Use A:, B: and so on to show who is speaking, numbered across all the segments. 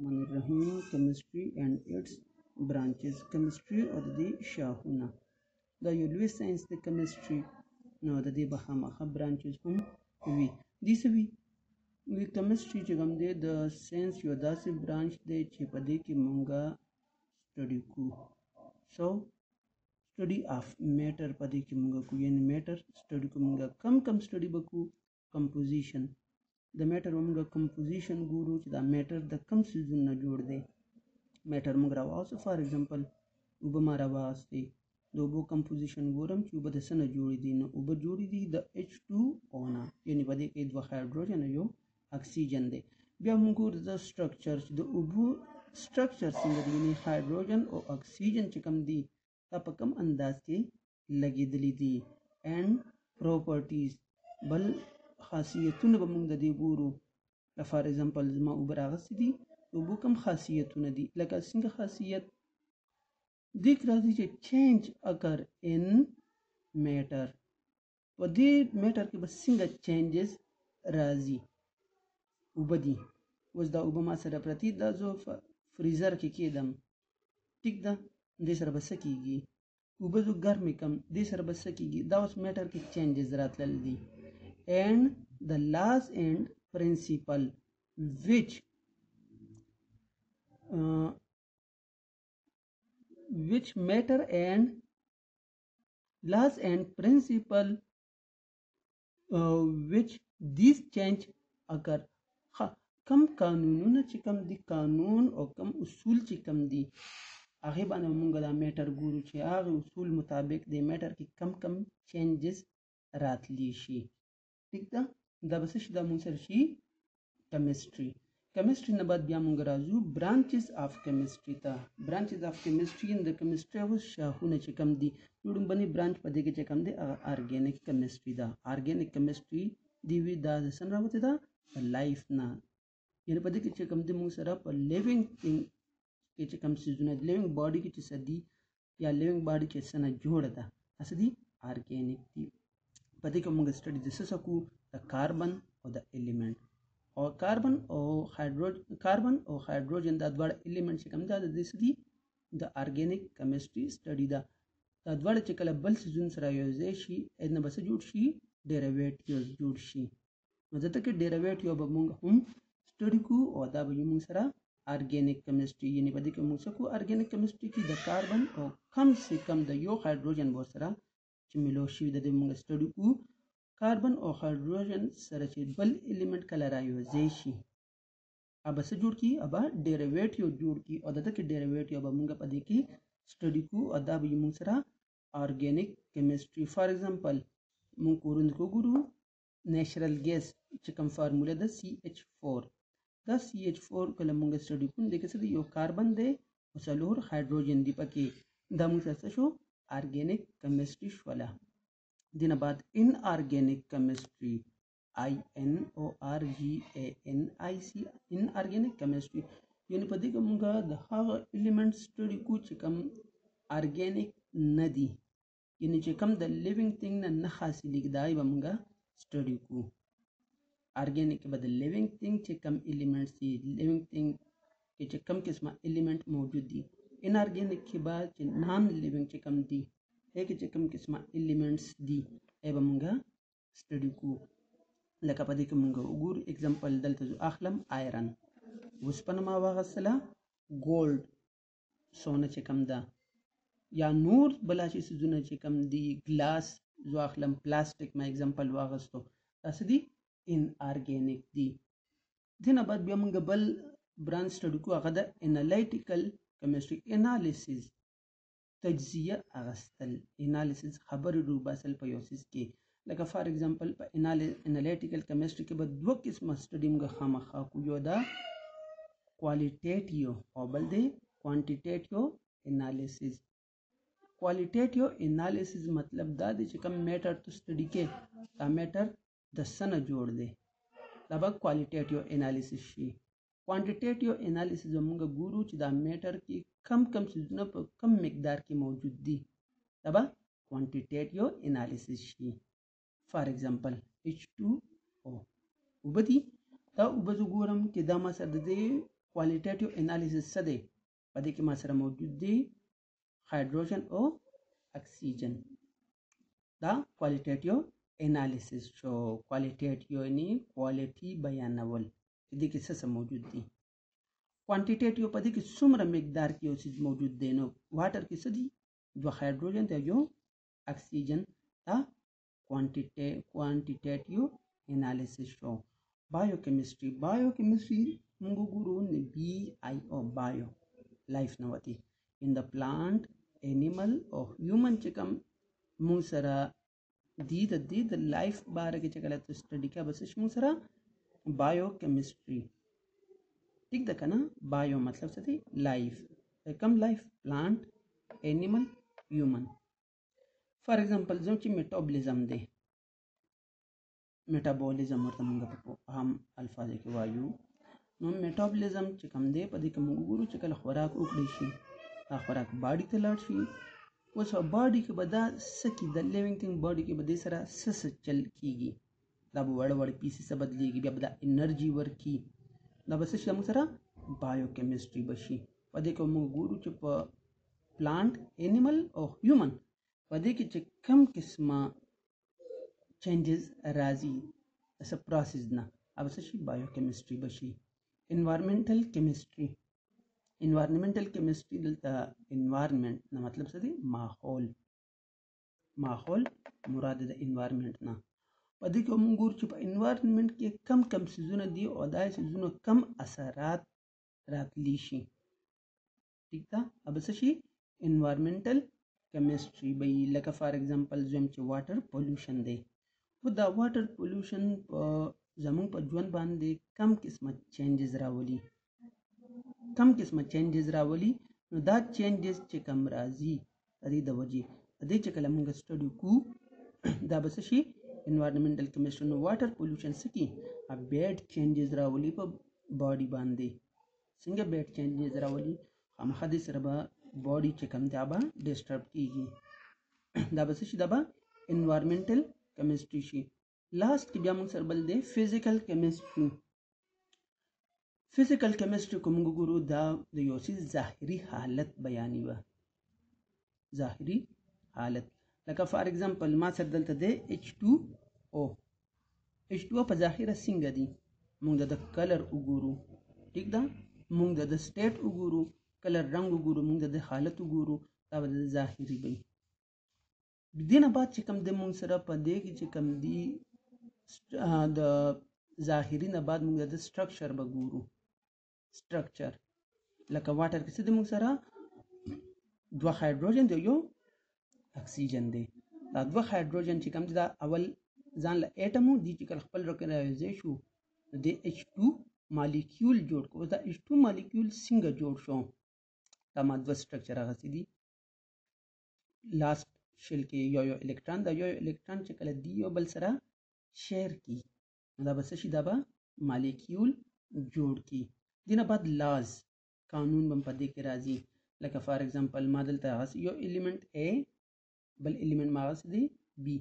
A: Bismillahirrahmanirrahim. Chemistry and its branches. Chemistry or the Shahuna. The Yulwi science the chemistry. No, the Bahamaha branches from we. This we chemistry chigamde the sense yodasi branch de chipade ki munga study ku. So study of matter pade ki munga ku yani matter study ku munga kam study baku composition. The matter munga composition guru the matter the kam season na jod de matter munga also for example uba mara waste the uba composition guram uba the sana jodi di na uba jodi di the H2 ona yani pade ke dwa hydrogen yo oxygen de bia mungur the structures the ubu structures singa di hydrogen or oxygen chikam di tapakam अंदाज के लगी दली दी and properties बल खासियतुन बमुंग ददी गुरु for example زما उबराغس दي وبو कम खासियतुन दी लका सिंग खासियत दिख रही है change occur in matter ودي matter के बस सिंग changes राजी उबदी was da उबमा सर प्रति दा जो फ्रीजर के केदम ठीक दा दे सर बस कीगी उबदु गर्म कम दे सर बस कीगी दा उस matter के changes रात लल्दी and the last and principle which matter and laws and principle which these change occur कम कानूनों चिकम दी कानून और कम उसूल चिकम दी आगे बाने मुंगला मैटर गुरु चे आगे उसूल मुताबिक दे मैटर की कम चेंजेस रात लीशी ठीक दा दबसिश दा मुंसरशी chemistry na bad biya mungarazu branches of chemistry ta branches of chemistry in the chemistry was shahuna chikam di yudum bani branch pade ke chikam di organic chemistry da organic chemistry divi da sanrawati da life na yani pade ke chikam di mung sarap living thing ke chikam sizuna living body ke chisadi ya living body ke sana joda da asadi organic di pade ke mung study this is the carbon or the element or carbon or hydrogen that word element chikam da this the organic chemistry study da that word chikala bal sizun sara yoze shi edna bas jud shi derivatives jud shi mazata ke derivative ba mung hum study ku or da ba mung sara organic chemistry yani badi ke mung saku organic chemistry ki the carbon or kam se kam the yo hydrogen bo sara chimilo shi da mung study ku carbon और हाइड्रोजन सरचे बल एलिमेंट कलरायोजेशी अब से जुड़ की अब डेरिवेटिव जुड़ की और दता के डेरिवेटिव अब मुंगा पदे की स्टडी को अदा भी मुंगसरा ऑर्गेनिक केमिस्ट्री फॉर एग्जांपल मुंग कुरुंद को गुरु नेचुरल गैस चिकम फार्मूला द CH4 कल मुंगा स्टडी कुन देखे से यो कार्बन दे उसलोर हाइड्रोजन दीपके दमुंग से शो ऑर्गेनिक केमिस्ट्री वाला दिन बाद inorganic chemistry INORGANIC inorganic chemistry यानी पदी का मुंगा द हाग एलिमेंट स्टडी को चिकम ऑर्गेनिक नदी यानी चिकम द लिविंग थिंग न हासिल लिखदाई बमुंगा स्टडी को ऑर्गेनिक के बाद लिविंग थिंग चिकम एलिमेंट सी लिविंग थिंग के चिकम किस्म एलिमेंट मौजूद दी इनऑर्गेनिक के बाद नॉन लिविंग चिकम दी एक चिकम किस्म एलिमेंट्स दी एवं मुंगा स्टडी को लका पदी के मुंगा उगुर एग्जांपल दलता जो अखलम आयरन वस्पन मा वागसला गोल्ड सोना चिकम दा या नूर बलाची सुजुना चिकम दी ग्लास जो अखलम प्लास्टिक मा एग्जांपल वागस्तो असदी इनऑर्गेनिक दी दिन बाद बिया मुंगा बल ब्रांच स्टडी को अगदा एनालिटिकल केमिस्ट्री एनालिसिस तज्जिया अगस्तल एनालिसिस खबर रूबासल पयोसिस के लका फॉर एग्जांपल एनालिटिकल केमिस्ट्री के बाद दो किस्म स्टडी में खामखा को योदा क्वालिटेटिव और बल्दे क्वांटिटेटिव एनालिसिस क्वालिटेटिव एनालिसिस मतलब दा दे कम मैटर तो स्टडी के ता मैटर दसन जोड़ दे तब qualitative analysis she quantitative analysis मुंगा गुरु च मैटर की कम चीज़ों पर कम मिकदार की मौजूदगी तब quantitative analysis she for example H2O Ubdi ता उबजु गुरम के दामा सर दे کوالټیټیو انالیسس څه دی په دې کې ما سره موجود دی هایدروجن او اکسیجن دا کوالټیټیو انالیسس شو کوالټیټیو یعنی کوالټي بیانول دې کې څه موجود دي کوانټیټیټیو په دې کې څومره مقدار کې یو څه موجود دی نو واټر کې څه دي دوه هایدروجن ته یو اکسیجن دا کوانټیټیټیو انالیسس شو بایوکیمستري موږ ګورو نه بي آی او بایو لایف نه وتی ان د پلانټ انیمل او هیومن چې کوم موږ سره د لایف باره کې چې کله ته سټډي کا بس موږ سره بایوکیمستري ٹھیک ده کنه بایو مطلب څه دی لایف کم لایف پلانټ انیمل هیومن فار ایگزامپل زم چې میټابولیزم دی میټابولیزم ورته موږ په عام الفاظ کې وایو نو میټابولیزم چې کوم دی په دې کې موږ ګورو چې کله خوراک وکړي شي دا خوراک باډي ته لاړ شي اوس باډي کې به دا څه کې د لیوینګ تھنګ باډي کې به دې سره څه چل کیږي دا به وړ پیسې بدلېږي بیا به دا انرژي ورکي دا به څه شي موږ سره بایوکیمستري بشي په دې کې موږ ګورو چې په پلانټ انیمل او هیومن په دې کې چې کم قسمه چینجز راځي اس پروسس نه अब څه شي بایوکیمستري بشي انوایرنمنټل کیمستري دلته انوایرنمنت نه مطلب څه دی ماحول مراد د انوایرنمنت نه په دې کې موږ ګورو چې په انوایرنمنت کې کم سيزونه دي او دا سيزونه کم اثرات راتلی شي ٹھیک ده अब څه شي انوایرنمنټل کیمستري به لکه فار ایگزامپل زم چې واټر پولوشن دی و دا واټر پولوشن په زمون په ژوند باندې کم قسمه چینجز راولي نو دا چینجز چې کم راځي د وجې د چې کله موږ سټډي کو دا به څه شي انوایرنمنټل کیمستري نو واټر پولوشن سکی بیډ چینجز راولي په باډي باندې څنګه بیډ چینجز راولي خامخا دې سره به باډي چې کم دا به ډسټرب کیږي دا به څه شي دا به انوایرنمنټل کیمستري شي لاست کې بیا موږ سره بل دی فزیکل کیمستري کوم ګورو دا د یو څه ظاهري حالت بیانې و ظاهري حالت لکه فار ایگزامپل ما سره دلته دی H2O په ظاهره څنګه دی موږ د کلر وګورو ٹھیک ده موږ د سټیټ وګورو کلر رنگ وګورو موږ د حالت وګورو دا د ظاهري وي دینه بعد چې کوم د موږ سره په دې کې چې کوم دی د ظاهري نه بعد موږ د سټرکچر وګورو سټرکچر لکه واټر کې څه د موږ سره دوه هایدروجن دی یو اکسیجن دی دا دوه هایدروجن چې کوم دا اول ځان له اټمو دي چې خپل رکرایزې شو د H2 مالیکول جوړ کو دا H2 مالیکول څنګه جوړ شو دا ما دوه سټرکچر راغلي دي لاست شل کې یو الکترون دا یو الکترون چې کله دی یو بل سره شیر کی دا بس شي دا به مالیکول جوړ کی دینه بعد لاز قانون بم پدې کې راځي لکه فار ایگزامپل ما دلته یو الیمنٹ A بل الیمنٹ ما غس دی B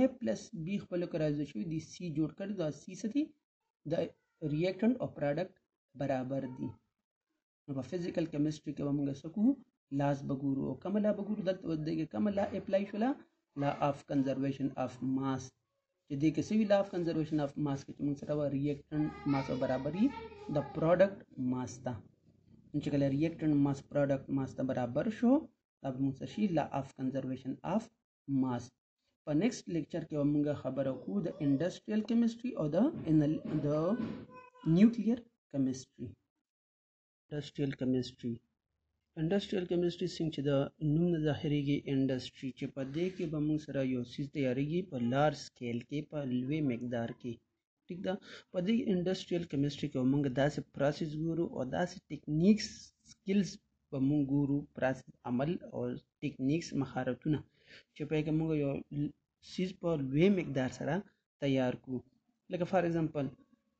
A: A plus B خپل راځي شو دی C جوړ کړ دا C سدي د ریاکټنټ او پروډکټ برابر دي نو په فزیکل کیمستري کې موږ سکو لاز بګورو او کوم لا بګورو دلته ودیږي کوم لا اپلای شولا لا اف کنزرویشن اف ماس چې دې کې سوي لا اف کنزرویشن اف ماس کې موږ سره ریاکټنټ ماس برابرۍ د پروډکټ ماس ته چې کله ریاکټنټ ماس پروډکټ ماس ته برابر شو دا موږ شي لا اف کنزرویشن اف ماس په نیکسٹ لیکچر کې موږ خبرو کو د انډستریال کیمستري او د نیوکلیر کیمستري انډستریال کیمستري څنګه چې د نوم نه ظاهريږي انډستري چې په دې کې به موږ سره یو څه تیاریږي په لارج سکیل کې په لوی مقدار کې ٹھیک ده په دې انډستریال کیمستري کې موږ داسې پروسس ګورو او داسې ټیکنیکس سکلز په موږ ګورو پروسس عمل او ټیکنیکس مهارتونه چې په کې موږ یو سیز په لوی مقدار سره تیار کو لکه فار ایگزامپل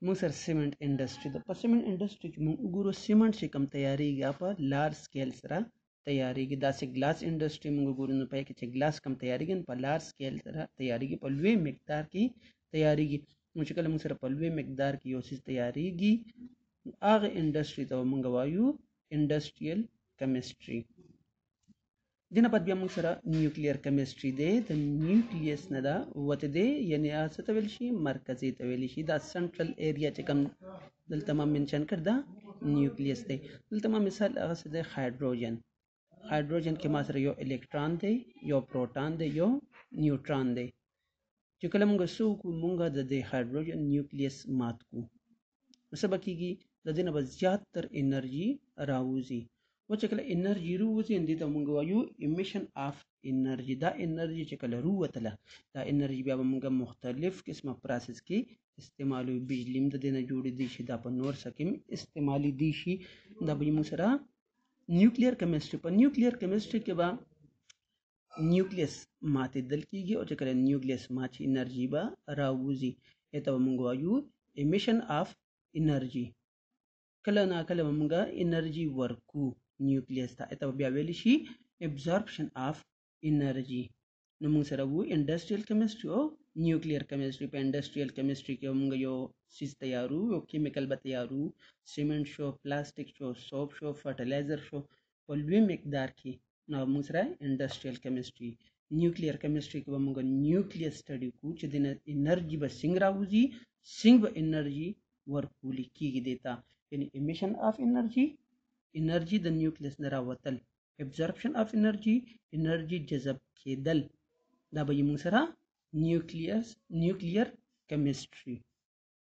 A: موږ سره سیمنٹ انډستری د په سیمنٹ انډستری کې موږ وګورو سیمنٹ چې کم تیاریږي په لارج سکیل سره تیاریږي داسې ګلاس انډستری موږ وګورو نو په کې چې ګلاس کم تیاریږي په لارج سکیل سره تیاریږي په لوی مقدار کې تیاریږي نو چې کله موږ سره په لوی مقدار کې یو څه تیاریږي هغه انډستری ته موږ وایو انډستریال کیمستري. دینه بعد بیا موږ سره نیوکلیر کیمستري دی. د نیوکلیس نه دا وته دی، یعنی څه ته ویل شي؟ مرکزي ته ویل شي. دا سنټرل ایریا چې کوم دلته ما منشن کړ دا نیوکلیس دی. دلته ما مثال هغه څه دی هایدروجن. هایدروجن کې ما سره یو الکترون دی، یو پروټون دی، یو نیوټرون دی. چې کله موږ څوک موږ د دې هایدروجن نیوکلیس مات کو، نو څه به کېږي؟ د دې نه به زیاتر انرژي راوځي. و چې کله انرژي راوځي دې ته موږ وایو امیشن آف انرژي. دا انرژي چې کله راوتله، دا انرژي بیا به موږ مختلف قسمه پروسس کې استعمالوي. بجلی هم د دې نه جوړېدی شي، دا په نور څه کې استعمالېدی شي. دا به موږ سره نیوکلیر کیمستري. په نیوکلیر کیمستري کې به نیوکلیس ماتېدل کېږي، او چې کله نیوکلیس مات شي انرژي به راوځي. ته به موږ وایو امیشن آف انرژي. کله ناکله به موږ انرژي ورکو نیوکلیس ته، ته به بیا ویلی شي ابزارپشن آف انرژي. نو موږ سره وو انډستریل کیمستري او نیوکلیر کیمستري. په انډستریل کیمستري کې موږ یو چیز تیارو، یو کیمیکل به تیارو، سیمنټ شو، پلاستیک شو، سوپ شو، فرټیلایزر شو، په لوی مقدار کې. نو موږ سره انډستریل کیمستري. نیوکلیر کیمستري کې به موږ نیوکلیس سټډي کوو چې د انرژي به څنګه راوځي، څنګه به انرژي ورکول کېږي دیتا. یعنی emission of energy د نیوکلیس نه راوتل، absorption of energy جذب کېدل. دا به موږ سره نیوکلیر کیمستري.